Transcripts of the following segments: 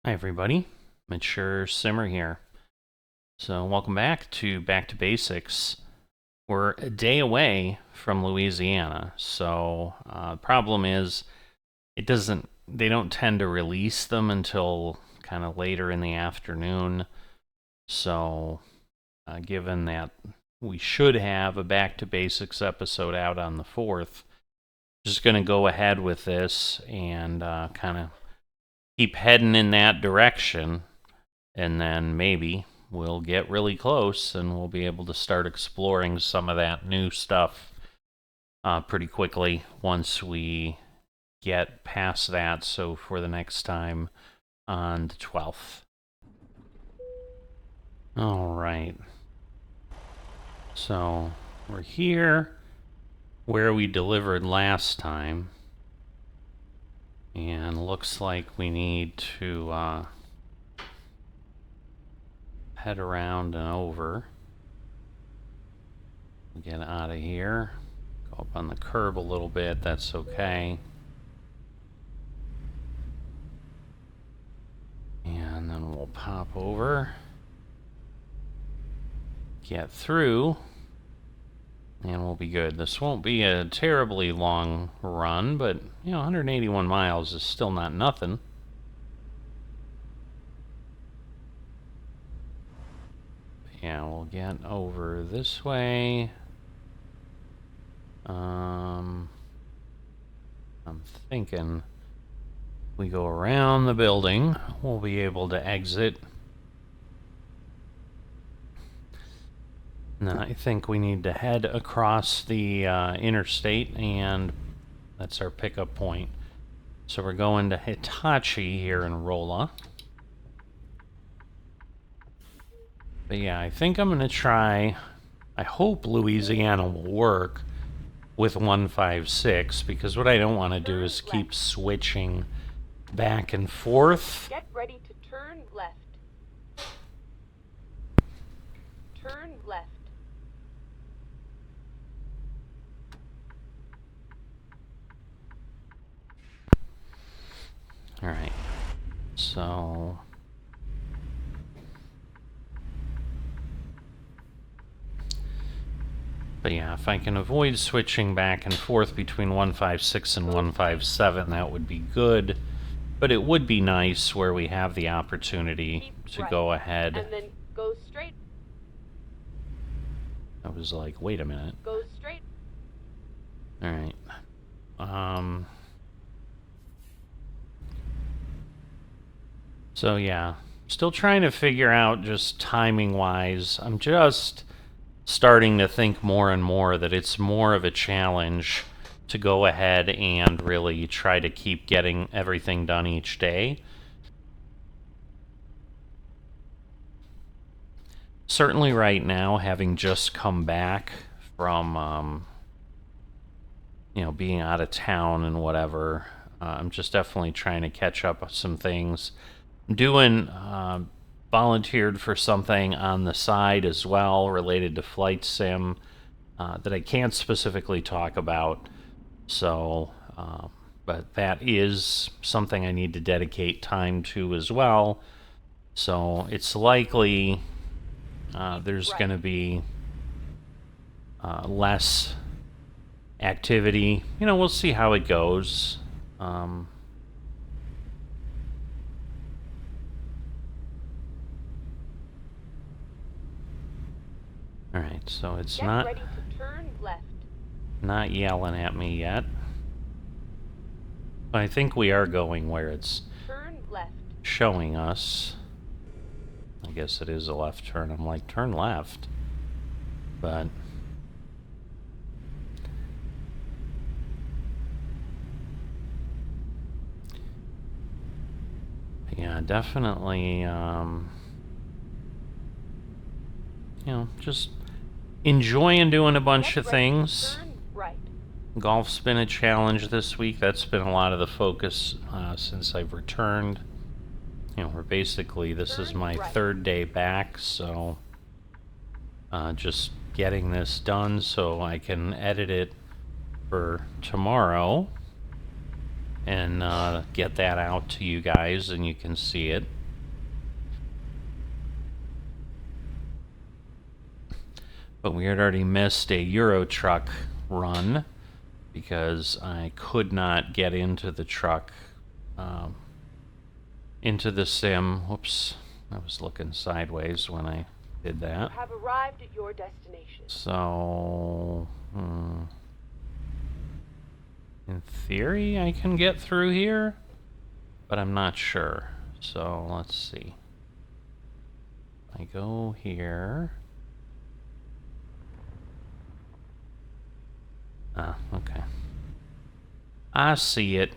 Hi everybody, Mature Simmer here. So welcome back to Basics. We're a day away from Louisiana, so problem is they don't tend to release them until kind of later in the afternoon. So given that we should have a Back to Basics episode out on the 4th, just going to go ahead with this and kind of keep heading in that direction, and then maybe we'll get really close and we'll be able to start exploring some of that new stuff pretty quickly once we get past that. So for the next time on the 12th. All right. So we're here where we delivered last time. And looks like we need to head around and over. Get out of here. Go up on the curb a little bit, that's okay. And then we'll pop over. Get through. And we'll be good. This won't be a terribly long run, but, 181 miles is still not nothing. Yeah, we'll get over this way. I'm thinking we go around the building, we'll be able to exit. And then I think we need to head across the interstate, and that's our pickup point. So we're going to Hitachi here in Rolla. But yeah, I think I'm going to try, I hope Louisiana will work with 156, because what I don't want to do is keep switching back and forth. Get ready to turn left. Turn left. Alright, so but yeah, if I can avoid switching back and forth between 156 and 157, that would be good. But it would be nice where we have the opportunity to go ahead. And then go straight. I was like, wait a minute. Go straight. Alright. So yeah, still trying to figure out just timing-wise. I'm just starting to think more and more that it's more of a challenge to go ahead and really try to keep getting everything done each day. Certainly right now, having just come back from, being out of town and whatever, I'm just definitely trying to catch up with some things. I'm doing, volunteered for something on the side as well related to flight sim that I can't specifically talk about. So, but that is something I need to dedicate time to as well. So it's likely there's going to be less activity. We'll see how it goes. Alright, so it's Get not ready to turn left. Not yelling at me yet. I think we are going where it's turn left. Showing us. I guess it is a left turn. I'm like, turn left. But yeah, definitely just enjoying doing a bunch of things. Turn right. Golf's been a challenge this week. That's been a lot of the focus since I've returned. We're basically, this is my third day back, so just getting this done so I can edit it for tomorrow. and get that out to you guys and you can see it. But we had already missed a Euro truck run because I could not get into the truck, into the sim. Whoops, I was looking sideways when I did that. You have arrived at your destination. So, in theory, I can get through here, but I'm not sure. So, let's see. I go here. Ah, okay. I see it.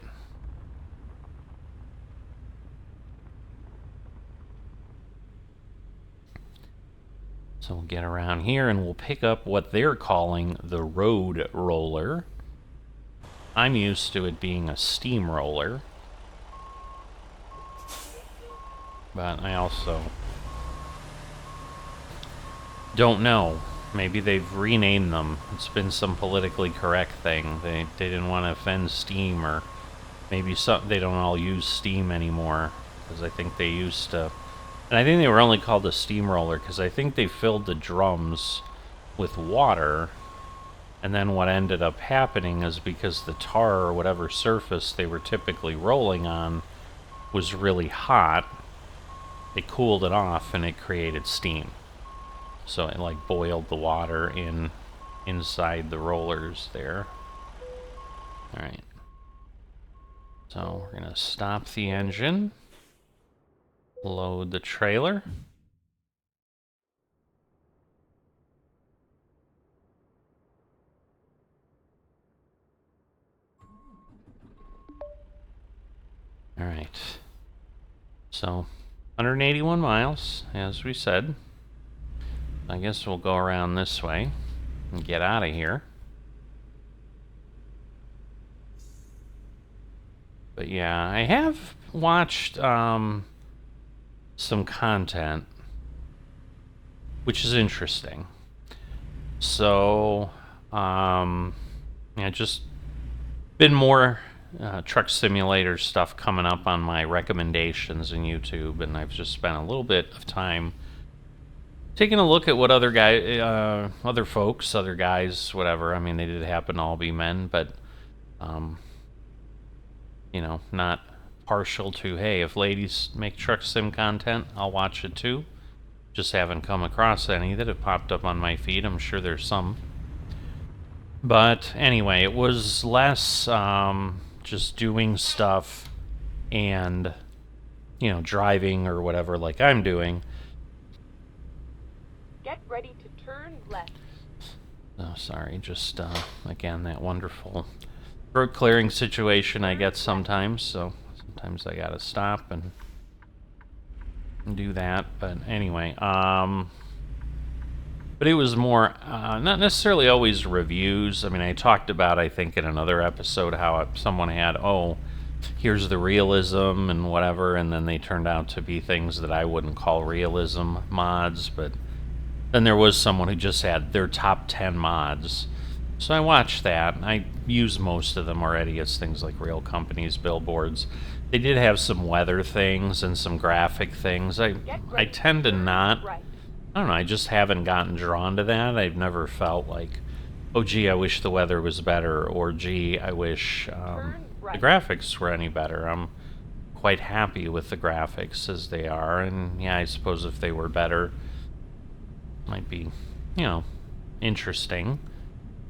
So we'll get around here and we'll pick up what they're calling the road roller. I'm used to it being a steamroller. But I also don't know. Maybe they've renamed them. It's been some politically correct thing. They didn't want to offend Steam, or maybe they don't all use Steam anymore, because I think they used to. And I think they were only called a steamroller because I think they filled the drums with water, and then what ended up happening is because the tar or whatever surface they were typically rolling on was really hot, they cooled it off and it created steam. So it like boiled the water inside the rollers there. Alright. So we're gonna stop the engine. Load the trailer. Alright. So 181 miles, as we said. I guess we'll go around this way and get out of here. But yeah, I have watched some content, which is interesting. So, yeah, just been more truck simulator stuff coming up on my recommendations in YouTube, and I've just spent a little bit of time taking a look at what other folks, other guys, whatever. I mean, they did happen to all be men, but, you know, not partial to, hey, if ladies make truck sim content, I'll watch it too. Just haven't come across any that have popped up on my feed. I'm sure there's some. But anyway, it was less just doing stuff and, you know, driving or whatever like I'm doing. Get ready to turn left. Oh, sorry, just, again, that wonderful road clearing situation I get sometimes, so sometimes I gotta stop and do that, but anyway, but it was more, not necessarily always reviews. I mean, I talked about, I think, in another episode how someone had, oh, here's the realism and whatever, and then they turned out to be things that I wouldn't call realism mods, but then there was someone who just had their top 10 mods. So I watched that. I use most of them already as things like rail companies, billboards. They did have some weather things and some graphic things. I tend to not, I don't know, I just haven't gotten drawn to that. I've never felt like, oh gee, I wish the weather was better, or gee, I wish the graphics were any better. I'm quite happy with the graphics as they are, and yeah, I suppose if they were better, might be, you know, interesting.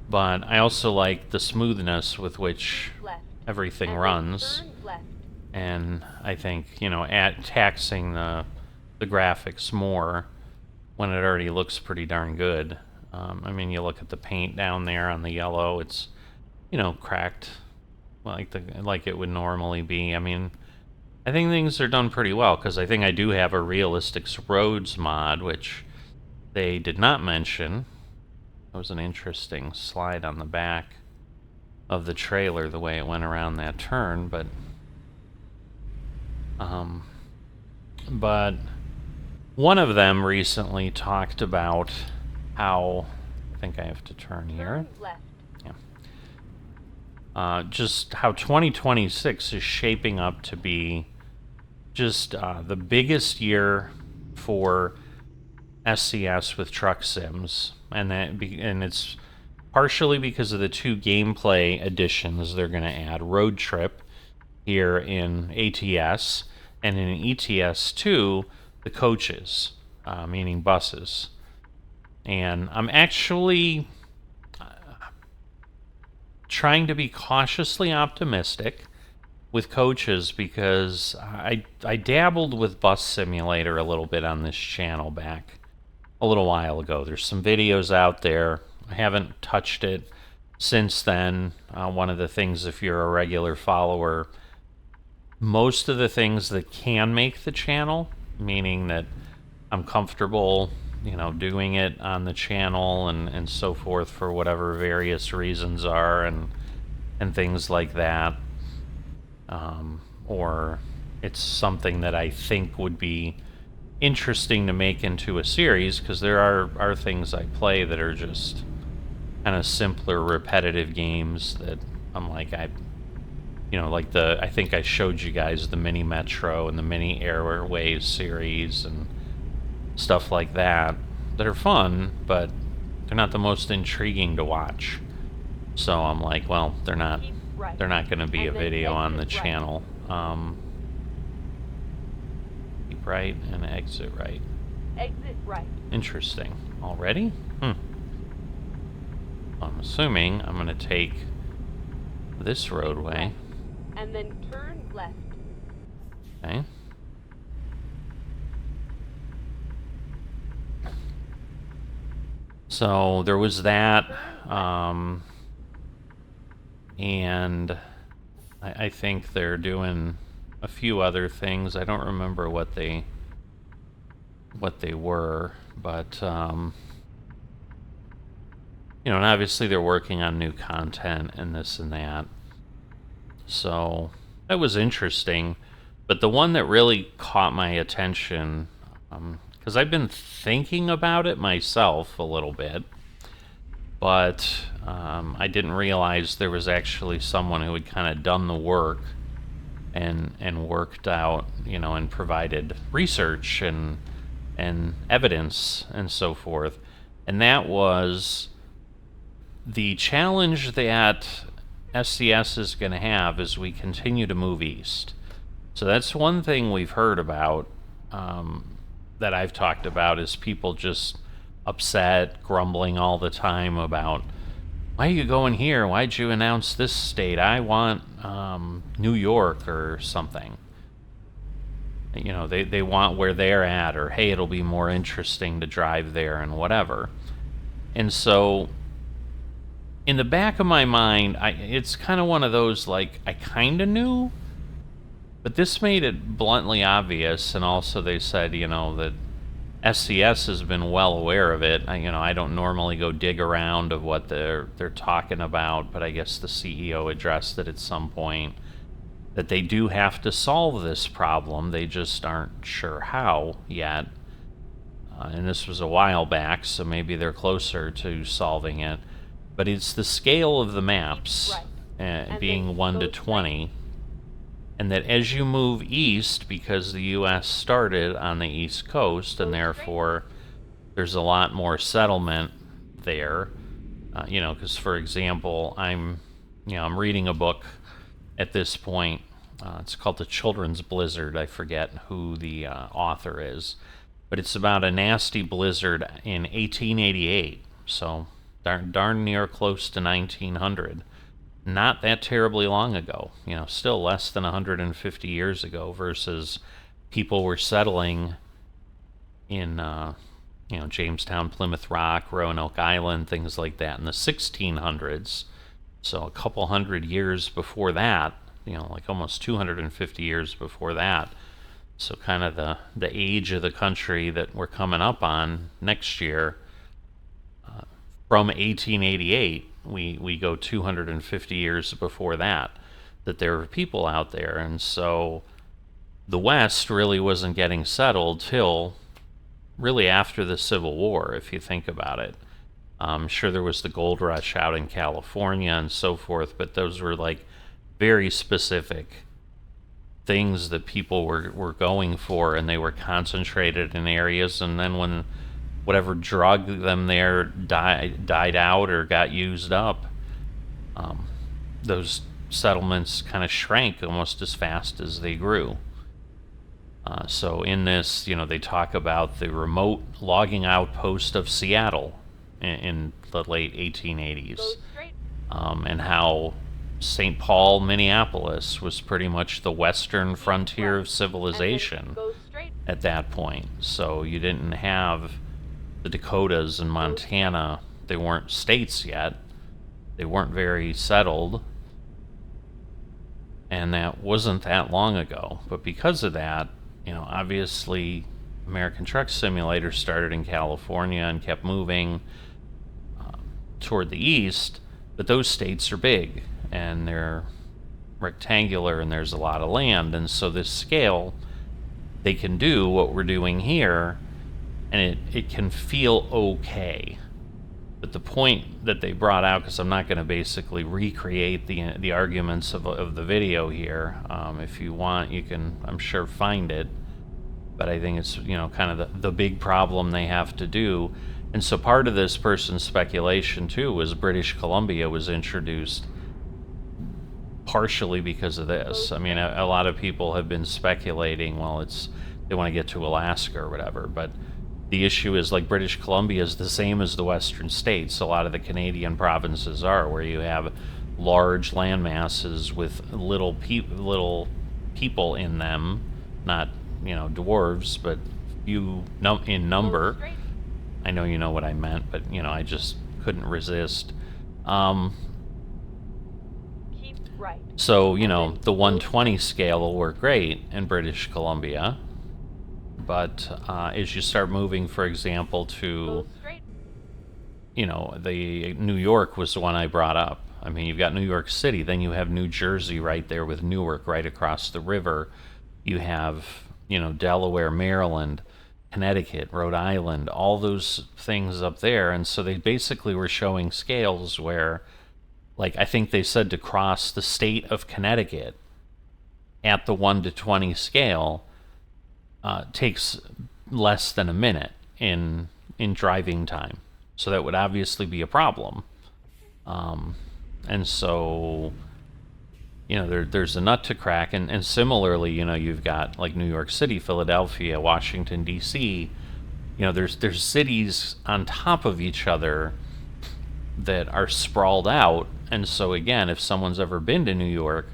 But I also like the smoothness with which everything runs. And I think, you know, taxing the graphics more when it already looks pretty darn good. I mean, you look at the paint down there on the yellow, it's, you know, cracked like it would normally be. I mean, I think things are done pretty well, because I think I do have a realistic roads mod, which they did not mention. That was an interesting slide on the back of the trailer, the way it went around that turn, but one of them recently talked about how, I think I have to turn here. Turn left. Yeah. just how 2026 is shaping up to be just the biggest year for SCS with truck sims, and it's partially because of the two gameplay additions they're going to add: Road Trip here in ATS, and in ETS 2, the coaches, meaning buses. And I'm actually trying to be cautiously optimistic with coaches because I dabbled with Bus Simulator a little bit on this channel back a little while ago. There's some videos out there. I haven't touched it since then. One of the things, if you're a regular follower, most of the things that can make the channel, meaning that I'm comfortable, doing it on the channel and so forth for whatever various reasons are and things like that. Or it's something that I think would be interesting to make into a series, because there are things I play that are just kind of simpler, repetitive games that I'm like, I think I showed you guys the Mini Metro and the Mini Airways series and stuff like that are fun, but they're not the most intriguing to watch. So I'm like, well, they're not going to be a video on the channel. Keep right and exit right. Exit right. Interesting. Already? I'm assuming I'm going to take this roadway. And then turn left. Okay. So there was that, and I think they're doing a few other things. I don't remember what they were, but and obviously they're working on new content and this and that. So that was interesting. But the one that really caught my attention, because I've been thinking about it myself a little bit, but I didn't realize there was actually someone who had kind of done the work and worked out, and provided research and evidence and so forth. And that was the challenge that SCS is going to have as we continue to move east. So that's one thing we've heard about, that I've talked about, is people just upset, grumbling all the time about, why are you going here? Why'd you announce this state? I want New York or something. They want where they're at, or hey, it'll be more interesting to drive there and whatever. And so in the back of my mind, it's kind of one of those, like, I kind of knew, but this made it bluntly obvious. And also they said, that SCS has been well aware of it. I don't normally go dig around of what they're talking about, but I guess the CEO addressed it at some point, that they do have to solve this problem. They just aren't sure how yet. And this was a while back, so maybe they're closer to solving it. But it's the scale of the maps, being 1 to 20, and that as you move east, because the U.S. started on the East Coast, and therefore there's a lot more settlement there. Because, for example, I'm reading a book at this point. It's called The Children's Blizzard. I forget who the author is, but it's about a nasty blizzard in 1888. So darn near close to 1900. Not that terribly long ago, still less than 150 years ago, versus people were settling in, Jamestown, Plymouth Rock, Roanoke Island, things like that in the 1600s. So a couple hundred years before that, like almost 250 years before that. So kind of the age of the country that we're coming up on next year, from 1888, we go 250 years before that there were people out there. And so the West really wasn't getting settled till really after the Civil War, if you think about it. I'm sure there was the gold rush out in California and so forth, but those were like very specific things that people were going for, and they were concentrated in areas. And then when whatever drug them there died out or got used up, those settlements kind of shrank almost as fast as they grew. So in this, they talk about the remote logging outpost of Seattle in the late 1880s, and how St. Paul, Minneapolis was pretty much the western frontier of civilization at that point. So you didn't have the Dakotas and Montana. They weren't states yet. They weren't very settled. And that wasn't that long ago. But because of that, obviously American Truck Simulator started in California and kept moving toward the east. But those states are big, and they're rectangular, and there's a lot of land. And so this scale, they can do what we're doing here, and it can feel okay. But the point that they brought out, because I'm not going to basically recreate the arguments of the video here. If you want, you can, I'm sure, find it. But I think it's, kind of the big problem they have to do. And so part of this person's speculation, too, was British Columbia was introduced partially because of this. I mean, a lot of people have been speculating, well, they want to get to Alaska or whatever, but the issue is, like, British Columbia is the same as the western states. A lot of the Canadian provinces are, where you have large land masses with little people in them, not, dwarves, but few in number. I know you know what I meant, but, I just couldn't resist. Keep right. So, the 120 scale will work great in British Columbia. But as you start moving, for example, to, the New York was the one I brought up. I mean, you've got New York City, then you have New Jersey right there with Newark right across the river. You have, Delaware, Maryland, Connecticut, Rhode Island, all those things up there. And so they basically were showing scales where, like, I think they said to cross the state of Connecticut at the 1 to 20 scale takes less than a minute in driving time. So that would obviously be a problem. And so, there's a nut to crack. And similarly, you've got, like, New York City, Philadelphia, Washington, D.C. There's cities on top of each other that are sprawled out. And so, again, if someone's ever been to New York,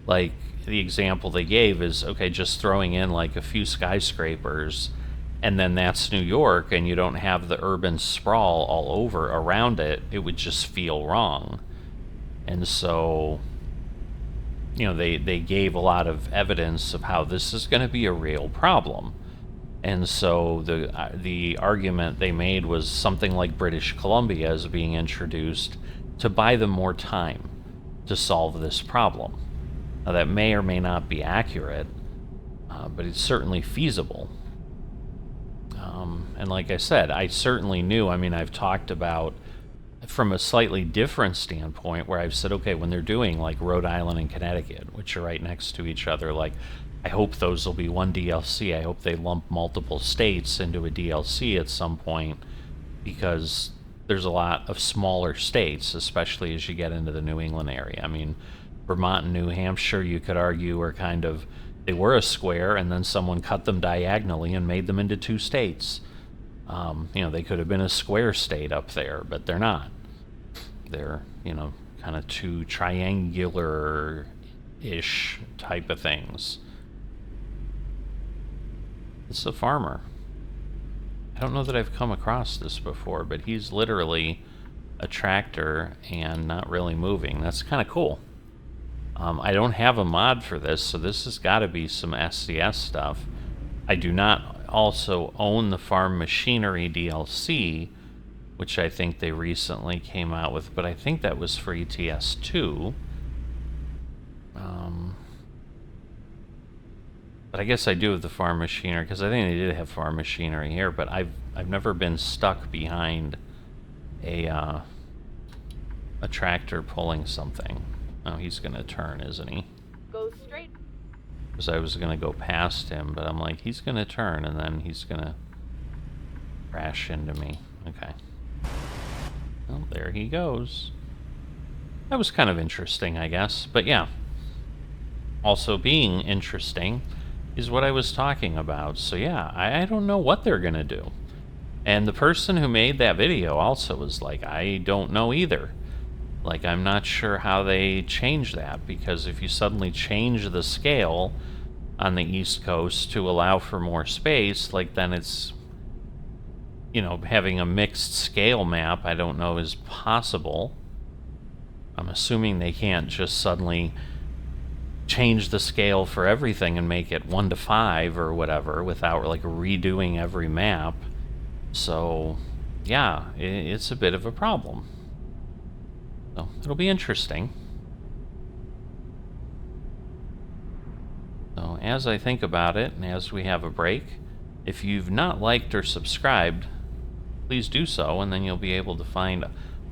like, the example they gave is, okay, just throwing in, like, a few skyscrapers, and then that's New York, and you don't have the urban sprawl all over around it, it would just feel wrong. And so, they gave a lot of evidence of how this is going to be a real problem. And so the argument they made was something like British Columbia is being introduced to buy them more time to solve this problem. Now, that may or may not be accurate, but it's certainly feasible. And like I said, I certainly knew, I've talked about from a slightly different standpoint, where I've said, okay, when they're doing, like, Rhode Island and Connecticut, which are right next to each other, like, I hope those will be one DLC. I hope they lump multiple states into a DLC at some point, because there's a lot of smaller states, especially as you get into the New England area. I mean, Vermont and New Hampshire, you could argue, are kind of, they were a square, and then someone cut them diagonally and made them into two states. They could have been a square state up there, but they're not. They're, kind of two triangular-ish type of things. It's a farmer. I don't know that I've come across this before, but he's literally a tractor and not really moving. That's kind of cool. I don't have a mod for this, so this has got to be some SCS stuff. I do not also own the Farm Machinery DLC, which I think they recently came out with, but I think that was for ETS2. But I guess I do have the Farm Machinery, because I think they did have Farm Machinery here, but I've never been stuck behind a tractor pulling something. Oh, he's gonna turn, isn't he? Go straight. Because I was gonna go past him, but I'm like, he's gonna turn and then he's gonna crash into me. Okay. Well, there he goes. That was kind of interesting, I guess. But yeah. Also being interesting is what I was talking about. So yeah, I don't know what they're gonna do. And the person who made that video also was like, I don't know either. Like, I'm not sure how they change that, because if you suddenly change the scale on the East Coast to allow for more space, like, then it's, you know, having a mixed scale map, I don't know is possible. I'm assuming they can't just suddenly change the scale for everything and make it 1 to 5 or whatever without, like, redoing every map. So, yeah, it's a bit of a problem. So, it'll be interesting. So, as I think about it, and as we have a break, if you've not liked or subscribed, please do so, and then you'll be able to find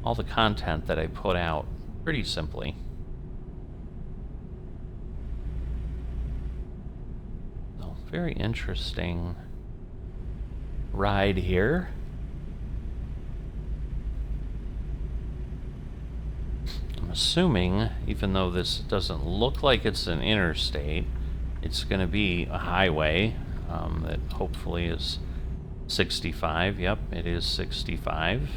all the content that I put out pretty simply. So, very interesting ride here. I'm assuming, even though this doesn't look like it's an interstate, it's going to be a highway that hopefully is 65. Yep, it is 65.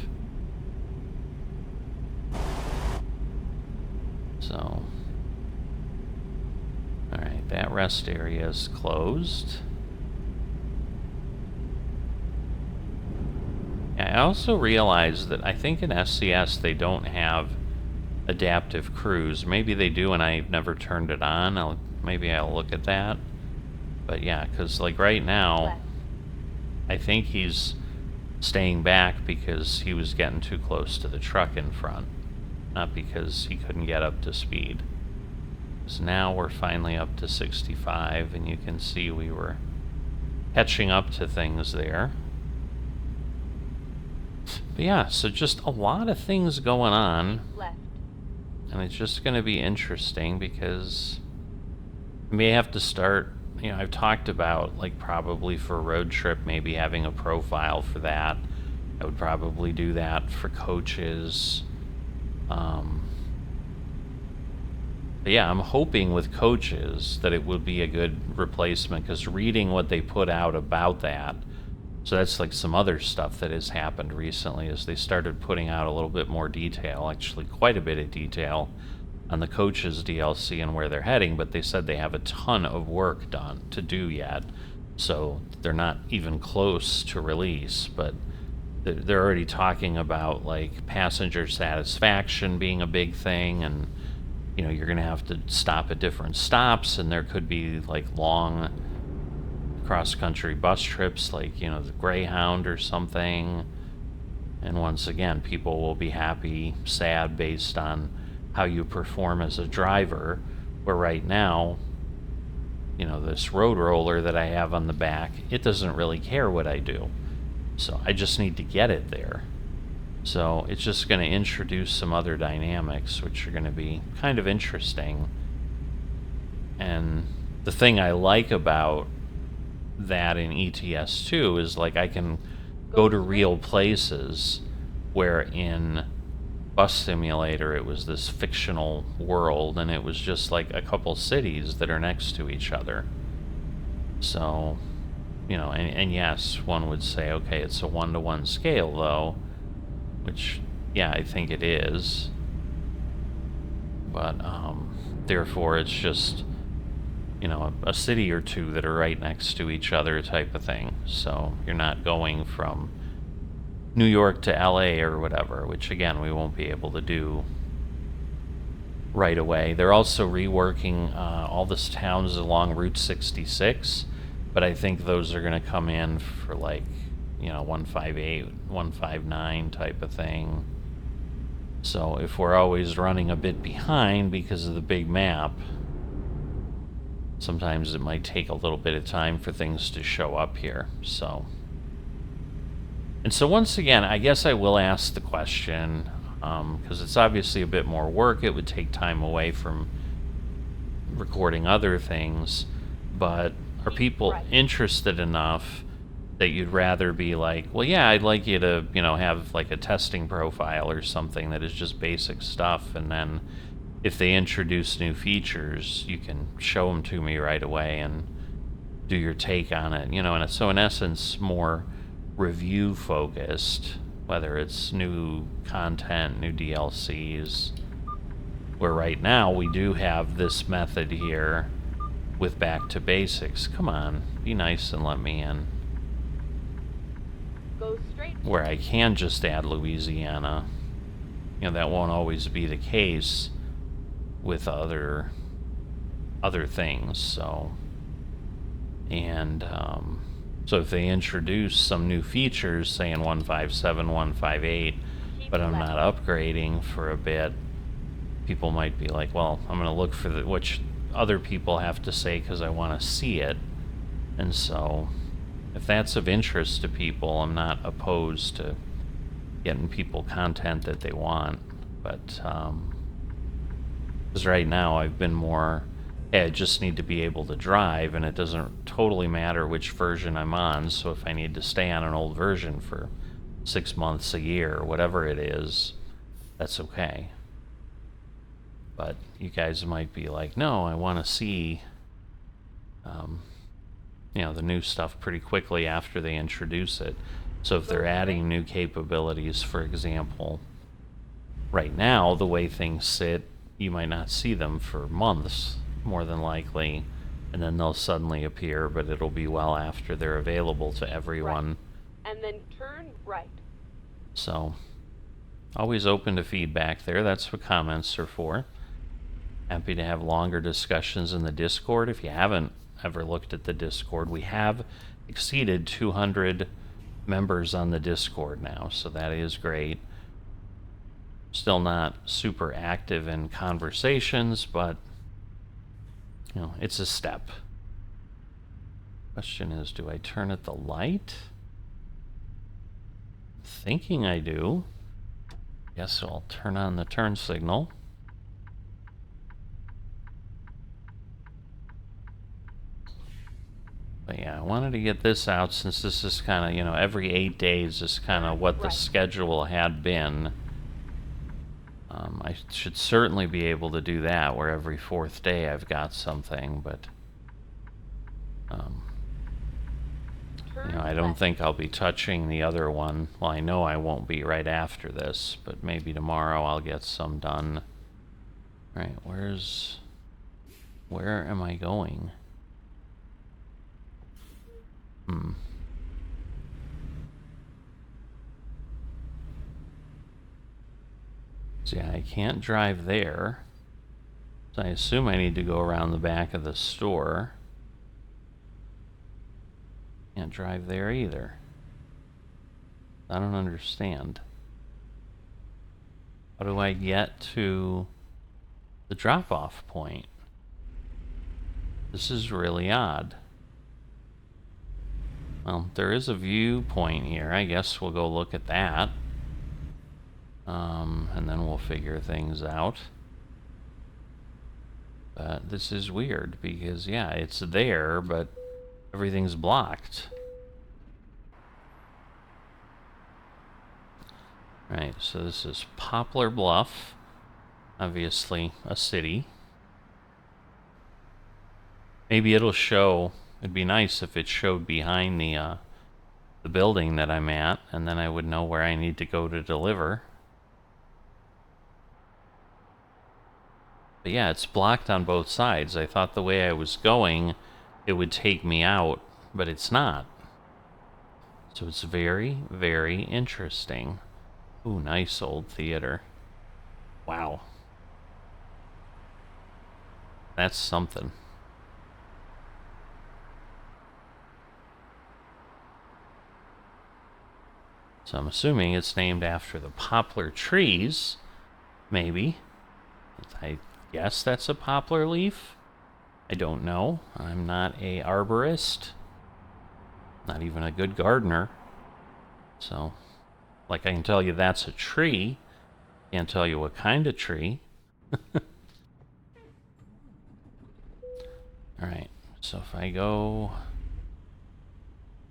So, alright, that rest area is closed. I also realized that I think in SCS they don't have adaptive cruise. Maybe they do and I've never turned it on. Maybe I'll look at that. But yeah, because like right now, I think he's staying back because he was getting too close to the truck in front, not because he couldn't get up to speed. So now we're finally up to 65, and you can see we were catching up to things there. But yeah, so just a lot of things going on. Left. And it's just going to be interesting because I may have to start, you know, I've talked about, like, probably for a road trip, maybe having a profile for that. I would probably do that for coaches. But yeah, I'm hoping with coaches that it would be a good replacement, because reading what they put out about that, so that's like some other stuff that has happened recently, is they started putting out a little bit more detail, actually quite a bit of detail, on the coaches DLC and where they're heading, but they said they have a ton of work done to do yet, so they're not even close to release. But they're already talking about, like, passenger satisfaction being a big thing, and, you know, you're going to have to stop at different stops, and there could be, like, long cross-country bus trips, like, you know, the Greyhound or something. And once again, people will be happy, sad, based on how you perform as a driver, where right now, you know, this road roller that I have on the back, it doesn't really care what I do. So I just need to get it there. So it's just going to introduce some other dynamics, which are going to be kind of interesting. And the thing I like about that in ETS2 is, like, I can go to real places, where in Bus Simulator it was this fictional world, and it was just like a couple cities that are next to each other. So, you know, and yes, one would say, okay, it's a 1-to-1 scale though, which, yeah, I think it is. But, therefore it's just, you know, a city or two that are right next to each other type of thing. So you're not going from New York to LA or whatever, which again, we won't be able to do right away. They're also reworking all the towns along Route 66, but I think those are going to come in for, like, you know, 158, 159 type of thing. So if we're always running a bit behind because of the big map, sometimes it might take a little bit of time for things to show up here. So And so once again, I guess I will ask the question, because it's obviously a bit more work. It would take time away from recording other things, but are people interested enough that you'd rather be like, well, yeah, I'd like you to, have like a testing profile or something that is just basic stuff, and then if they introduce new features, you can show them to me right away and do your take on it, and so in essence, more review focused, whether it's new content, new DLCs, where right now we do have this method here with back to basics. Come on, be nice and let me in. Go straight. Where I can just add Louisiana. That won't always be the case with other things, so. And so if they introduce some new features, say in 157, 158, but I'm not upgrading for a bit, people might be like, well, I'm going to look for which other people have to say because I want to see it. And so if that's of interest to people, I'm not opposed to getting people content that they want. But because right now I've been more, hey, I just need to be able to drive, and it doesn't totally matter which version I'm on. So if I need to stay on an old version for 6 months, a year, or whatever it is, that's okay. But you guys might be like, no, I want to see, the new stuff pretty quickly after they introduce it. So if they're adding new capabilities, for example, right now, the way things sit, you might not see them for months, more than likely, and then they'll suddenly appear, but it'll be well after they're available to everyone. Right. And then turn right. So, always open to feedback there. That's what comments are for. Happy to have longer discussions in the Discord. If you haven't ever looked at the Discord, we have exceeded 200 members on the Discord now, so that is great. Still not super active in conversations, but it's a step. Question is, do I turn at the light? Thinking I do. Guess I'll turn on the turn signal. But yeah, I wanted to get this out since this is kind of, every 8 days is kind of what the schedule had been. I should certainly be able to do that where every 4th day I've got something, but I don't think I'll be touching the other one. Well, I know I won't be right after this, but maybe tomorrow I'll get some done. All right, where am I going? So yeah, I can't drive there. So I assume I need to go around the back of the store. Can't drive there either. I don't understand. How do I get to the drop-off point? This is really odd. Well, there is a viewpoint here. I guess we'll go look at that. And then we'll figure things out. But this is weird because, yeah, it's there, but everything's blocked. Right, so this is Poplar Bluff. Obviously a city. Maybe it'll show. It'd be nice if it showed behind the building that I'm at, and then I would know where I need to go to deliver. But yeah, it's blocked on both sides. I thought the way I was going, it would take me out, but it's not. So it's very, very interesting. Ooh, nice old theater. Wow. That's something. So I'm assuming it's named after the poplar trees, maybe. I guess that's a poplar leaf. I don't know. I'm not a arborist. Not even a good gardener. So, like, I can tell you that's a tree. Can't tell you what kind of tree. Alright, so if I go...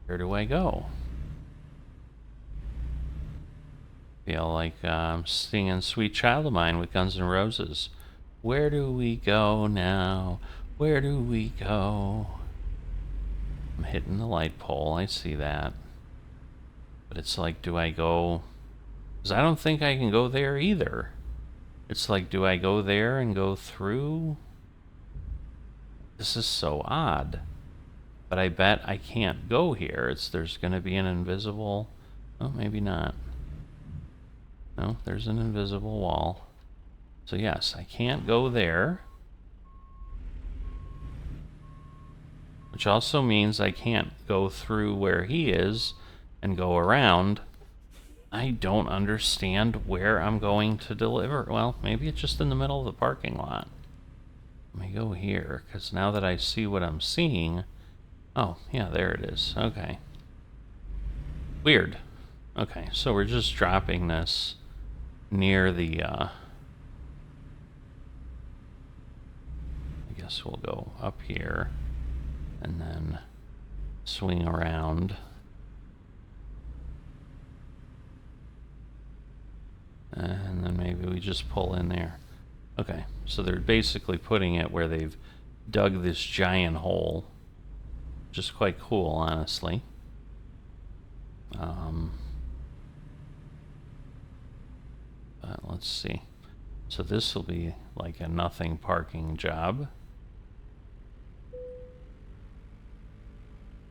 Where do I go? Feel like I'm singing Sweet Child of Mine with Guns N' Roses. Where do we go now? Where do we go? I'm hitting the light pole, I see that. But it's like, do I go... Because I don't think I can go there either. It's like, do I go there and go through? This is so odd. But I bet I can't go here. There's going to be an invisible... Oh, maybe not. No, there's an invisible wall. So yes, I can't go there. Which also means I can't go through where he is and go around. I don't understand where I'm going to deliver. Well, maybe it's just in the middle of the parking lot. Let me go here, because now that I see what I'm seeing... Oh, yeah, there it is. Okay. Weird. Okay, so we're just dropping this near the... I guess we'll go up here and then swing around. And then maybe we just pull in there. Okay, so they're basically putting it where they've dug this giant hole. Which is quite cool, honestly. But let's see. So this will be like a nothing parking job.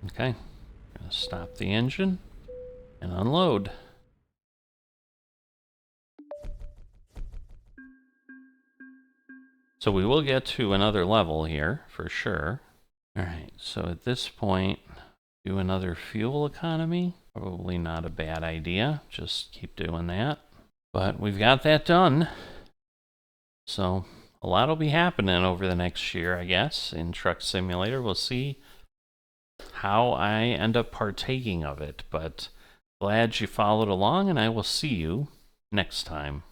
Okay, gonna stop the engine and unload. So we will get to another level here, for sure. Alright, so at this point, do another fuel economy. Probably not a bad idea, just keep doing that. But we've got that done. So a lot will be happening over the next year, I guess, in Truck Simulator. We'll see how I end up partaking of it, but glad you followed along, and I will see you next time.